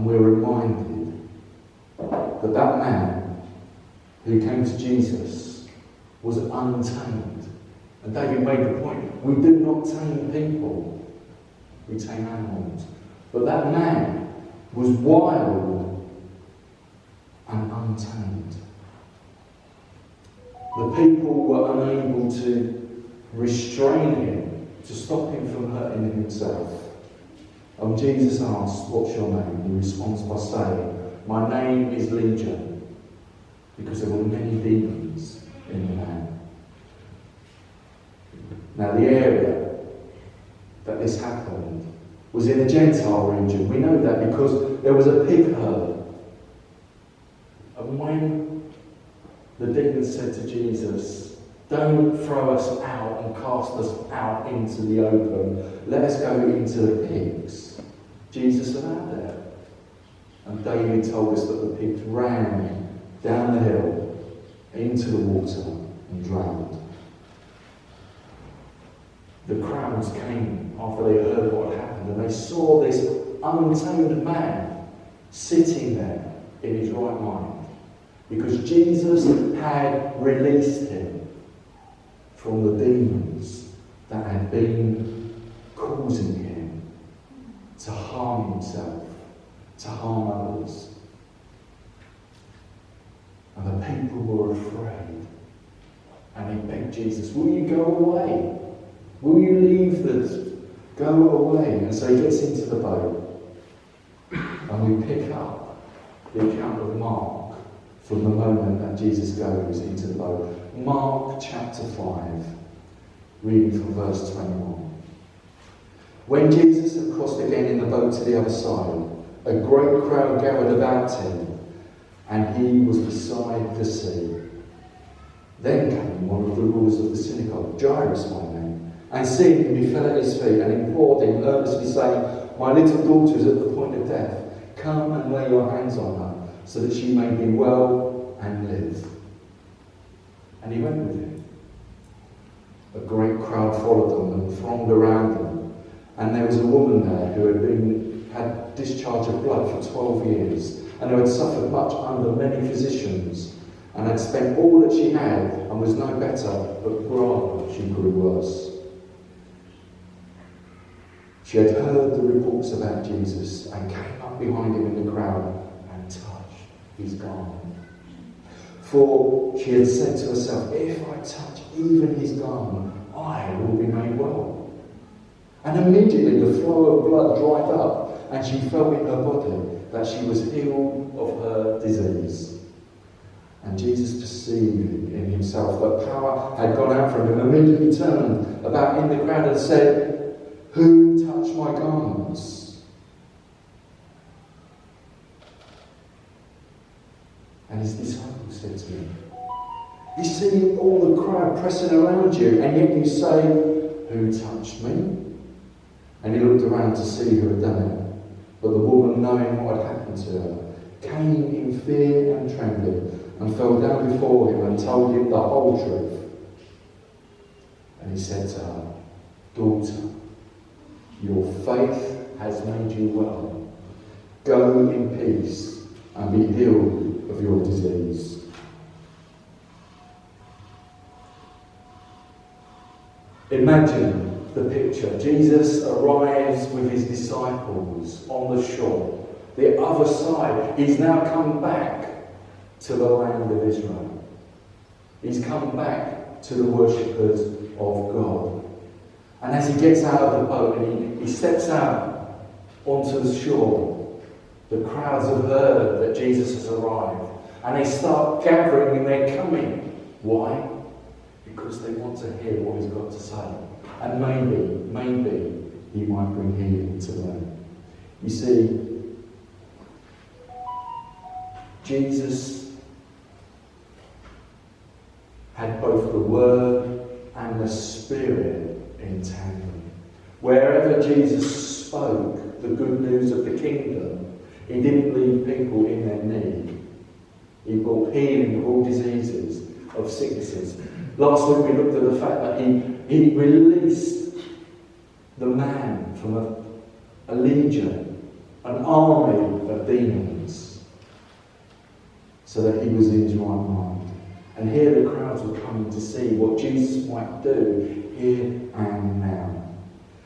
we're reminded that that man who came to Jesus was untamed. And David made the point, we do not tame people, we tame animals. But that man was wild and untamed. The people were unable to restrain him, to stop him from hurting himself. And Jesus asked, what's your name? He responds by saying, my name is Legion, because there were many demons in the man. Now the area that this happened was in a Gentile region. We know that because there was a pig herd. And when the demons said to Jesus, don't throw us out and cast us out into the open, let us go into the pigs, Jesus allowed that. And David told us that the pigs ran down the hill into the water and drowned. The crowds came after they heard what had happened, and they saw this untamed man sitting there in his right mind, because Jesus had released him from the demons that had been causing him to harm himself, to harm others. And the people were afraid, and they begged Jesus, will you go away? Will you leave this? Go away. And so he gets into the boat. And we pick up the account of Mark from the moment that Jesus goes into the boat. Mark chapter 5, reading from verse 21. When Jesus had crossed again in the boat to the other side, a great crowd gathered about him, and he was beside the sea. Then came one of the rulers of the synagogue, Jairus by name, and seeing him, he fell at his feet and implored him earnestly, saying, my little daughter is at the point of death. Come and lay your hands on her, so that she may be well and live. And he went with him. A great crowd followed them and thronged around them. And there was a woman there who had discharge of blood for 12 years, and who had suffered much under many physicians, and had spent all that she had, and was no better, but rather she grew worse. She had heard the reports about Jesus, and came up behind him in the crowd, and touched his garment. For she had said to herself, if I touch even his garment, I will be made well. And immediately the flow of blood dried up, and she felt in her body that she was healed of her disease. And Jesus, perceiving in himself that power had gone out from him, immediately turned about in the crowd and said, who touched my garments? And his disciples said to him, you see all the crowd pressing around you, and yet you say, who touched me? And he looked around to see who had done it. But the woman, knowing what had happened to her, came in fear and trembling, and fell down before him and told him the whole truth. And he said to her, daughter, your faith has made you well. Go in peace and be healed of your disease. Imagine the picture. Jesus arrives with his disciples on the shore. The other side, he's now come back to the land of Israel. He's come back to the worshippers of God. And as he gets out of the boat and he steps out onto the shore, the crowds have heard that Jesus has arrived. And they start gathering and they're coming. Why? Because they want to hear what he's got to say. And maybe he might bring healing to them. You see, Jesus had both the Word and the Spirit in tandem. Wherever Jesus spoke the good news of the kingdom, he didn't leave people in their need. He brought healing of all diseases, of sicknesses. Last week we looked at the fact that he released the man from a legion, an army of demons, so that he was in his right mind. And here the crowds were coming to see what Jesus might do here and now.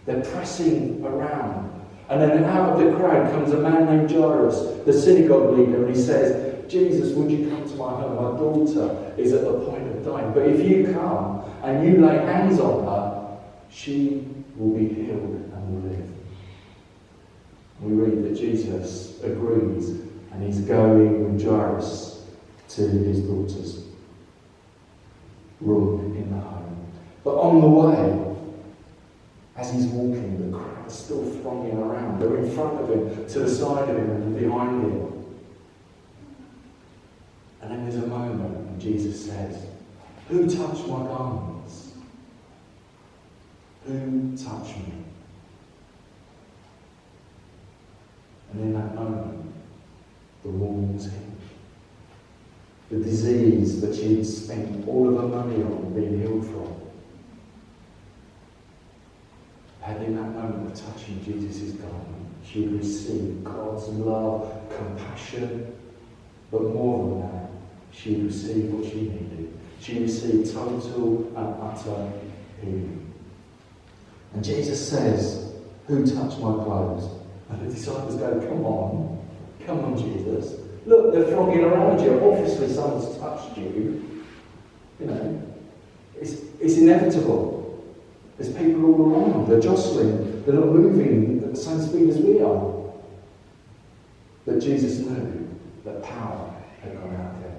They're pressing around. And then out of the crowd comes a man named Jairus, the synagogue leader, and he says, Jesus, would you come to my home? My daughter is at the point of dying. But if you come and you lay hands on her, she will be healed and will live. We read that Jesus agrees and he's going with Jairus to his daughter's room in the home. But on the way, as he's walking, the crowd's still thronging around. They're in front of him, to the side of him, and behind him. And then there's a moment when Jesus says, who touched my garments? Who touched me? And in that moment, the woman was healed. The disease that she had spent all of her money on being healed from, and in that moment of touching Jesus' garment, she received God's love, compassion, but more than that, she received what she needed. She received total and utter healing. And Jesus says, who touched my clothes? And the disciples go, come on, Jesus. Look, they're thronging around you. Obviously someone's touched you. You know, it's inevitable. There's people all around. They're jostling. They're not moving at the same speed as we are. But Jesus knew that power had gone out there.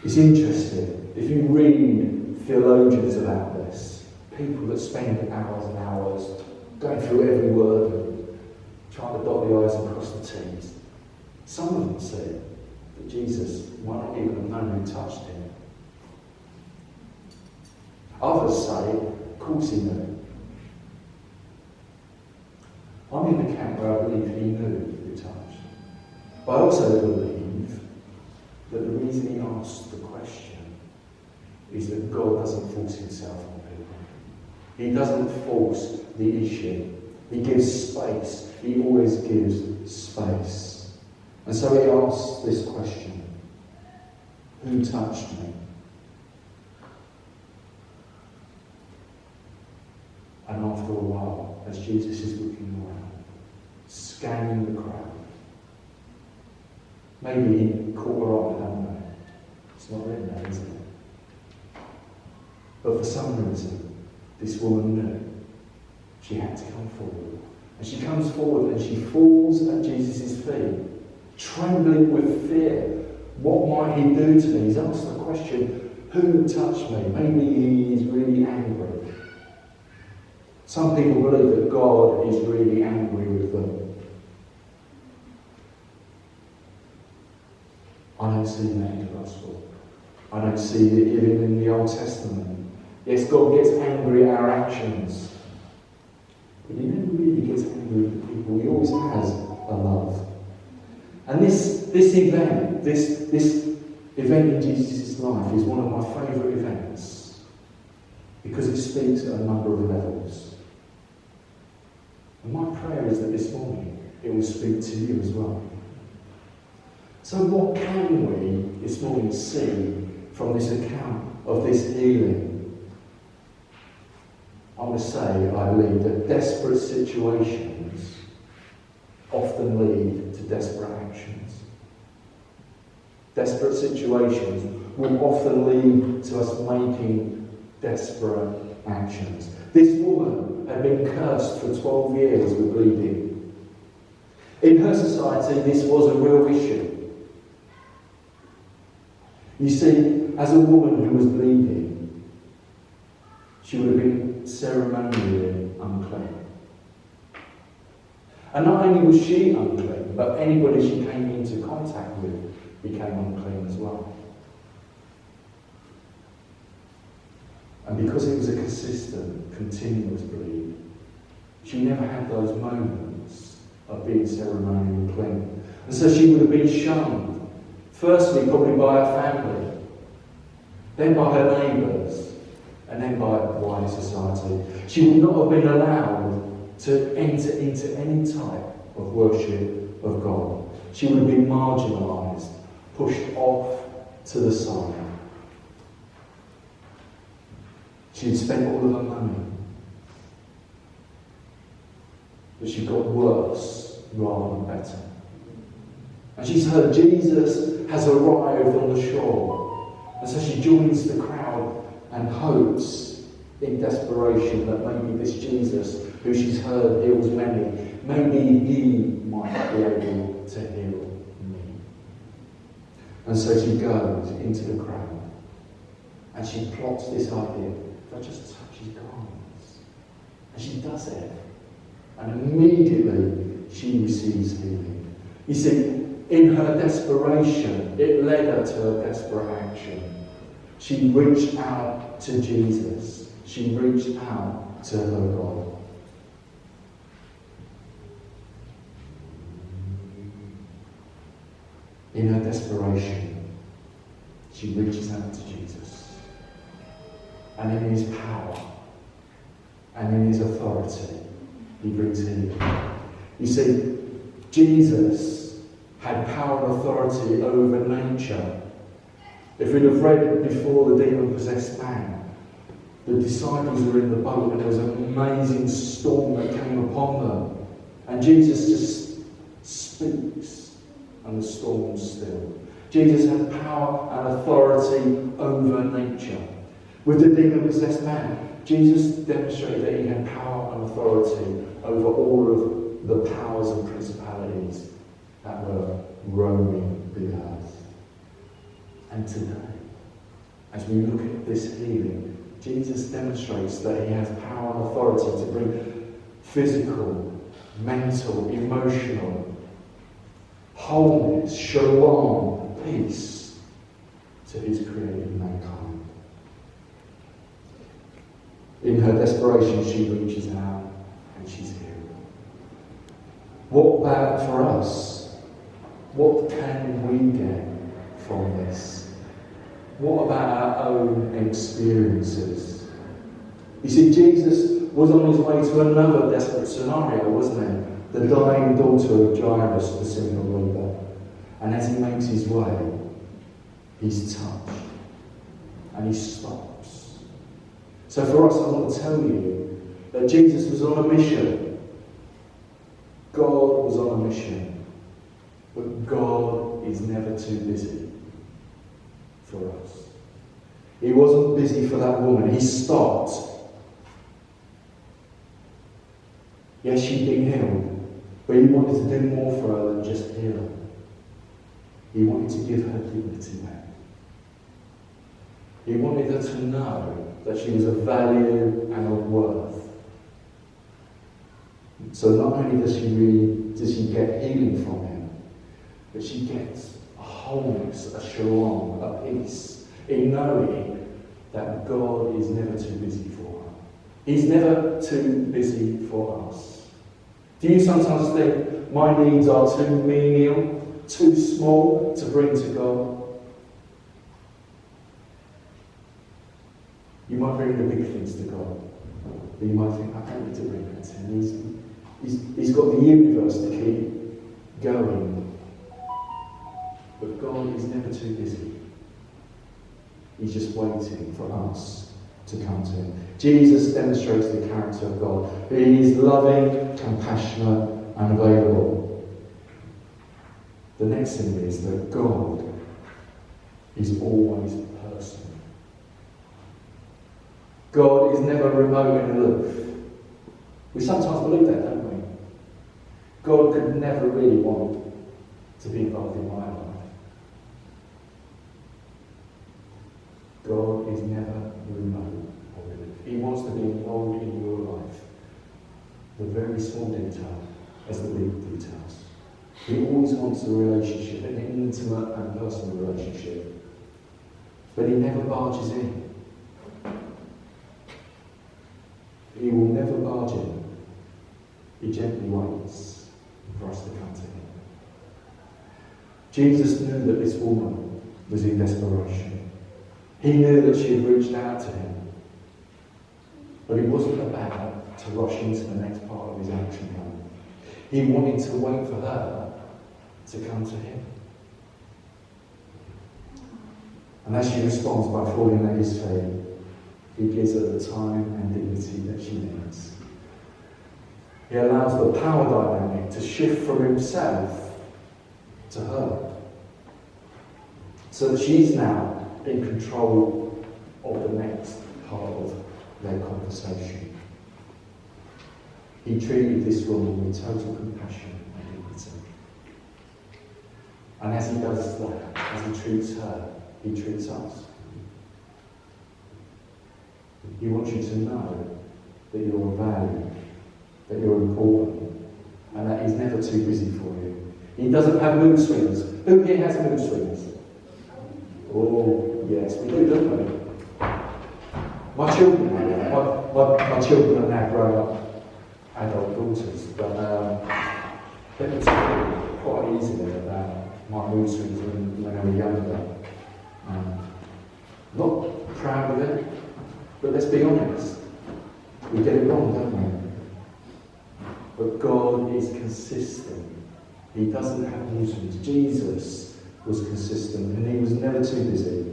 It's interesting. If you read theologians about this, people that spend hours and hours going through every word and trying to dot the I's and cross the T's, some of them say that Jesus might not even have known who touched him. Others say, of course he knew. I'm in the camp where I believe he knew who touched. But I also believe that the reason he asked the question is that God doesn't force himself on people. He doesn't force the issue. He gives space. He always gives space. And so he asks this question: who touched me? And after a while, as Jesus is looking around, scanning the crowd, maybe he caught her eye, I don't know. It's not written there, is it? But for some reason, this woman knew she had to come forward. And she comes forward and she falls at Jesus' feet, trembling with fear. What might he do to me? He's asked the question, who touched me? Maybe he is really angry. Some people believe that God is really angry with them. I don't see that in the Gospel. I don't see it even in the Old Testament. Yes, God gets angry at our actions. But he never really gets angry with the people. He always has a love. And this event in Jesus' life is one of my favourite events because it speaks at a number of levels. And my prayer is that this morning it will speak to you as well. So what can we this morning see from this account of this healing? I want to say, I believe, that desperate situations often lead to desperate actions. Desperate situations will often lead to us making desperate actions. This woman had been cursed for 12 years with bleeding. In her society, this was a real issue. You see, as a woman who was bleeding, she would have been ceremonially unclean. And not only was she unclean, but anybody she came into contact with became unclean as well. And because it was a consistent, continuous bleed, she never had those moments of being ceremonially clean. And so she would have been shunned. Firstly, probably by her family, then by her neighbours, and then by wider society. She would not have been allowed to enter into any type of worship of God. She would have been marginalised, pushed off to the side. She'd spent all of her money. But she got worse rather than better. And she's heard Jesus has arrived on the shore. And so she joins the crowd and hopes in desperation that maybe this Jesus, who she's heard heals many, maybe he might be able to heal me. And so she goes into the crowd and she plots this idea: if I just touch his garments. And she does it. And immediately she receives healing. You see, in her desperation, it led her to her desperate action. She reached out to Jesus. She reached out to her God. In her desperation, she reaches out to Jesus. And in his power and in his authority, he brings healing. You see, Jesus had power and authority over nature. If we'd have read before the demon-possessed man, the disciples were in the boat and there was an amazing storm that came upon them. And Jesus just speaks and the storm's still. Jesus had power and authority over nature. With the demon-possessed man, Jesus demonstrated that he had power and authority over all of the powers and principalities that were roaming the earth. And today, as we look at this healing, Jesus demonstrates that he has power and authority to bring physical, mental, emotional wholeness, shalom, peace to his created mankind. In her desperation, she reaches out and she's healed. What about for us? What can we get from this? What about our own experiences? You see, Jesus was on his way to another desperate scenario, wasn't he? The dying daughter of Jairus, the single leader. And as he makes his way, he's touched and he stops. So for us, I want to tell you that Jesus was on a mission. God was on a mission. But God is never too busy for us. He wasn't busy for that woman. He stopped. Yes, she'd been healed, but he wanted to do more for her than just heal her. He wanted to give her dignity back. He wanted her to know that she was of value and of worth. So not only does she get healing from him, but she gets a wholeness, a shalom, a peace, in knowing that God is never too busy for her. He's never too busy for us. Do you sometimes think my needs are too menial, too small to bring to God? You might bring the big things to God, but you might think, I don't need to bring that to him. He's got the universe to keep going. But God is never too busy. He's just waiting for us to come to him. Jesus demonstrates the character of God. He is loving, compassionate, and available. The next thing is that God is always personal. God is never remote and aloof. We sometimes believe that, don't we? God could never really want to be involved in my life. God is never remote or aloof. He wants to be involved in your life. The very small detail as the big details. He always wants a relationship, an intimate and personal relationship. But he never barges in. He will never barge in. He gently waits for us to come to him. Jesus knew that this woman was in desperation. He knew that she had reached out to him. But he wasn't about to rush into the next part of his action plan. He wanted to wait for her to come to him. And as she responds by falling at his feet, he gives her the time and dignity that she needs. He allows the power dynamic to shift from himself to her, so that she's now in control of the next part of their conversation. He treated this woman with total compassion and dignity. And as he does that, as he treats her, he treats us. He wants you to know that you're of value, that you're important, and that he's never too busy for you. He doesn't have mood swings. Who here has mood swings? Oh, yes, we do, don't we? My children, my children are now grown up adult daughters, but let me tell you quite easily about my mood swings when I was younger. Not proud of it, but let's be honest, we get it wrong, don't we? But God is consistent. He doesn't have mood swings. Jesus was consistent, and he was never too busy.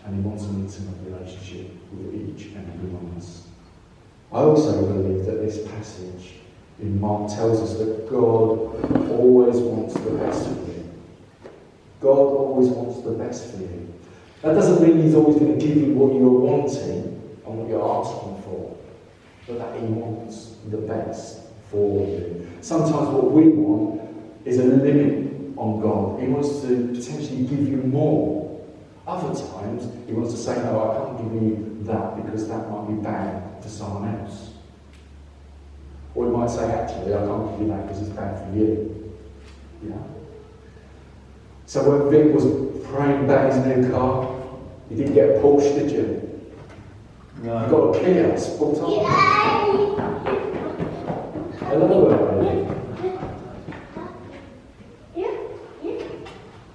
And he wants an intimate relationship with each and every one of us. I also believe that this passage in Mark tells us that God always wants the best for you. God always wants the best for you. That doesn't mean he's always going to give you what you're wanting and what you're asking for, but that he wants the best for you. Sometimes what we want is a limit on God. He wants to potentially give you more. Other times, he wants to say, no, I can't give you that because that might be bad for someone else. Or he might say, actually, I can't give you that because it's bad for you. Yeah? So when Vic was praying about his new car, you didn't get a Porsche, did you? No. You got a Kia, sport on. Hello, everybody.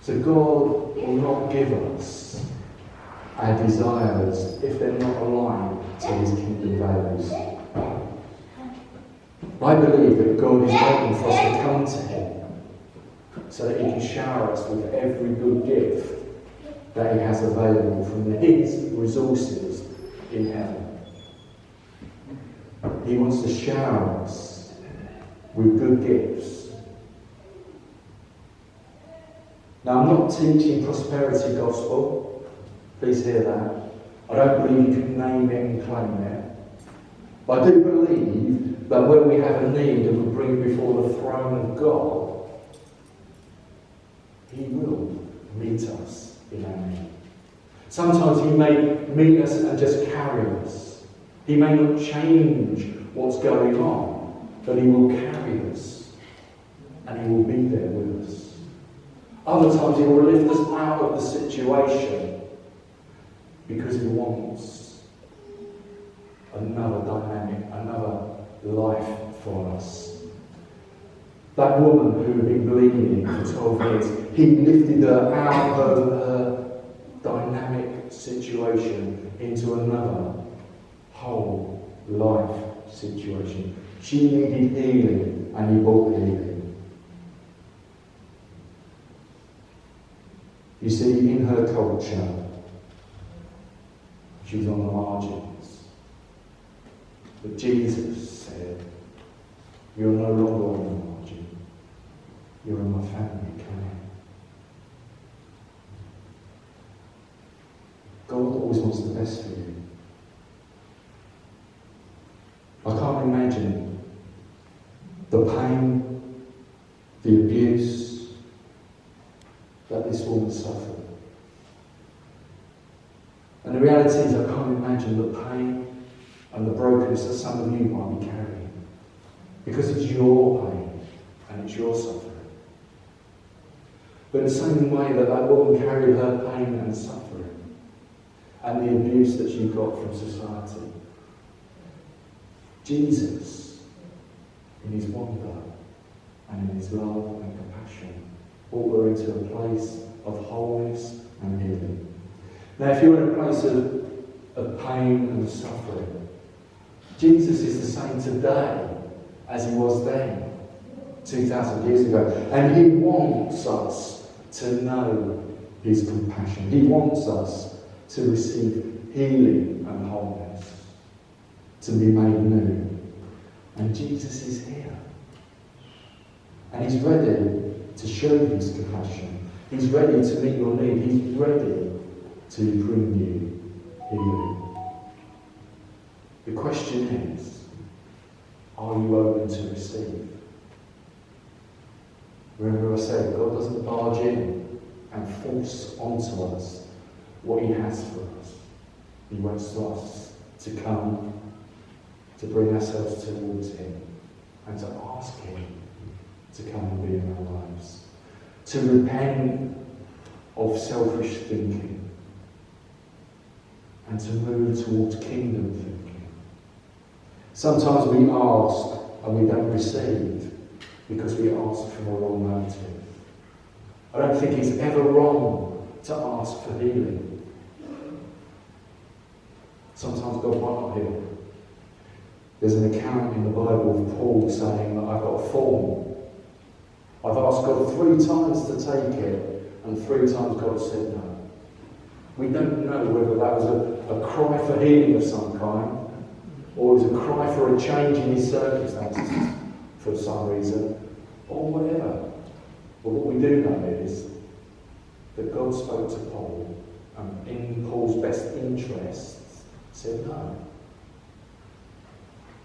So God will not give us our desires if they're not aligned to his kingdom values. I believe that God is waiting for us to come to him so that he can shower us with every good gift that he has available from his resources in heaven. He wants to shower us with good gifts. Now, I'm not teaching prosperity gospel. Please hear that. I don't believe you can name it and claim it. But I do believe that when we have a need and we bring it before the throne of God, he will meet us in our need. Sometimes he may meet us and just carry us. He may not change what's going on, but he will carry us and he will be there with us. Other times he will lift us out of the situation because he wants another dynamic, another life for us. That woman who had been bleeding for 12 years, he lifted her out of her dynamic situation into another whole life situation. She needed healing and he brought healing. You see, in her culture, she was on the margins. But Jesus said, you're no longer on the margin. You're in my family, come in. God always wants the best for you. I can't imagine the pain, the abuse that this woman suffered. And the reality is I can't imagine the pain and the brokenness that some of you might be carrying. Because it's your pain and it's your suffering. But in the same way that that woman carried her pain and suffering and the abuse that she got from society, Jesus, in his wonder and in his love and compassion, brought her into a place of wholeness and healing. Now, if you're in a place of pain and suffering, Jesus is the same today as he was then, 2,000 years ago. And he wants us to know his compassion. He wants us to receive healing and wholeness, to be made new. And Jesus is here. And he's ready to show his compassion. He's ready to meet your need. He's ready to bring you healing. The question is, are you open to receive? Remember I said, God doesn't barge in and force onto us what he has for us. He wants us to come, to bring ourselves towards him, and to ask him to come and be in our lives. To repent of selfish thinking, and to move towards kingdom thinking. Sometimes we ask and we don't receive because we ask from a wrong motive. I don't think it's ever wrong to ask for healing. Sometimes God might not heal. There's an account in the Bible of Paul saying that I've got a form. I've asked God 3 times to take it, and 3 times God said no. We don't know whether that was a cry for healing of some kind, or it was a cry for a change in his circumstances for some reason, or whatever. But what we do know is that God spoke to Paul, and in Paul's best interests, said no.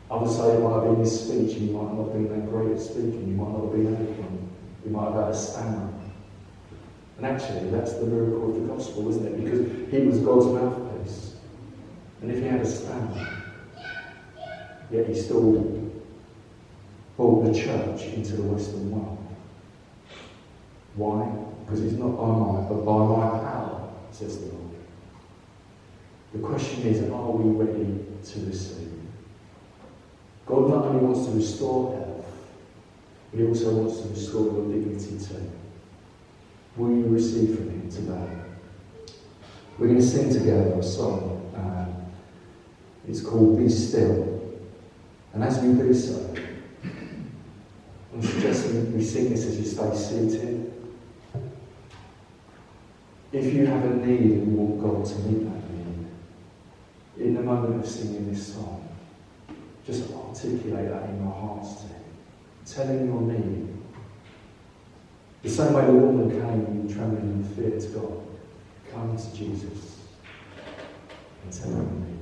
I would say it might have been his speech, he might not have been that great at speaking, he might not have been eloquent, he might have had a stammer. And actually, that's the miracle of the gospel, isn't it? Because he was God's mouthpiece. And if he had a stammer, yet he still brought the church into the Western world. Why? Because it's not by might, but by my power, says the Lord. The question is, are we ready to receive? God not only wants to restore health, but he also wants to restore your dignity too. Will you receive from him today? We're going to sing together a song. It's called Be Still. And as we do so, I'm suggesting we sing this as you stay seated. If you have a need and you want God to meet that need, in the moment of singing this song, just articulate that in your hearts to him. Tell him your need. The same way the woman came trembling in fear to God, come to Jesus and tell him your need.